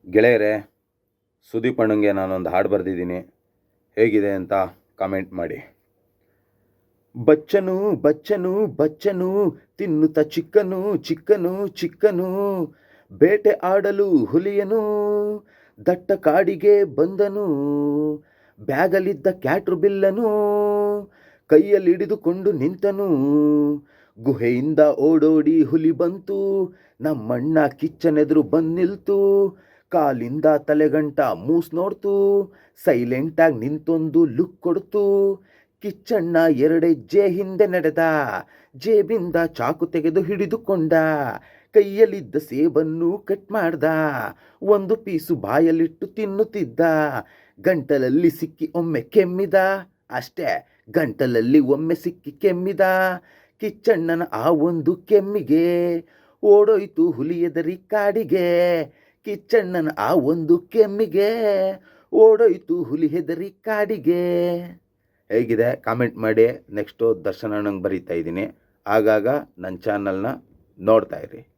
ಗೆಳೆಯರೇ, ಸುದೀಪ್ ಅಣ್ಣಂಗೆ ನಾನೊಂದು ಹಾಡು ಬರೆದಿದ್ದೀನಿ. ಹೇಗಿದೆ ಅಂತ ಕಾಮೆಂಟ್ ಮಾಡಿ. ಬಚ್ಚನು ಬಚ್ಚನು ಬಚ್ಚನು ತಿನ್ನುತ್ತ ಚಿಕ್ಕನು ಚಿಕ್ಕನು ಚಿಕ್ಕನು, ಬೇಟೆ ಆಡಲು ಹುಲಿಯನು ದಟ್ಟ ಕಾಡಿಗೆ ಬಂದನು, ಬ್ಯಾಗಲಿದ್ದ ಕ್ಯಾಟ್ರು ಬಿಲ್ಲನು ಕೈಯಲ್ಲಿ ಹಿಡಿದುಕೊಂಡು ನಿಂತನು, ಗುಹೆಯಿಂದ ಓಡೋಡಿ ಹುಲಿ ಬಂತು, ನಮ್ಮಣ್ಣ ಕಿಚ್ಚನೆದುರು ಬಂದು ನಿಲ್ತು, ಕಾಲಿಂದ ತಲೆಗಂಟ ಮೂಸ್ ನೋಡ್ತು, ಸೈಲೆಂಟಾಗಿ ನಿಂತೊಂದು ಲುಕ್ ಕೊಡ್ತು, ಕಿಚ್ಚಣ್ಣ ಎರಡೆಜ್ಜೆ ಹಿಂದೆ ನಡೆದ, ಜೇಬಿಂದ ಚಾಕು ತೆಗೆದು ಹಿಡಿದುಕೊಂಡ, ಕೈಯಲ್ಲಿದ್ದ ಸೇಬನ್ನು ಕಟ್ ಮಾಡ್ದ, ಒಂದು ಪೀಸು ಬಾಯಲ್ಲಿಟ್ಟು ತಿನ್ನುತ್ತಿದ್ದ, ಗಂಟಲಲ್ಲಿ ಸಿಕ್ಕಿ ಒಮ್ಮೆ ಕೆಮ್ಮಿದ, ಅಷ್ಟೇ ಗಂಟಲಲ್ಲಿ ಒಮ್ಮೆ ಸಿಕ್ಕಿ ಕೆಮ್ಮಿದ, ಕಿಚ್ಚಣ್ಣನ ಆ ಒಂದು ಕೆಮ್ಮಿಗೆ ಓಡೋಯ್ತು ಹುಲಿ ಎದರಿ ಕಾಡಿಗೆ, ಕಿಚ್ಚಣ್ಣನ ಆ ಒಂದು ಕೆಮ್ಮಿಗೆ ಓಡೋಯ್ತು ಹುಲಿ ಹೆದರಿ ಕಾಡಿಗೆ. ಹೇಗಿದೆ ಕಾಮೆಂಟ್ ಮಾಡಿ. ನೆಕ್ಸ್ಟು ದರ್ಶನ ಅಣ್ಣಂಗೆ ಬರೀತಾ ಇದ್ದೀನಿ. ಆಗಾಗ ನನ್ನ ಚಾನಲ್ನ ನೋಡ್ತಾ ಇರಿ.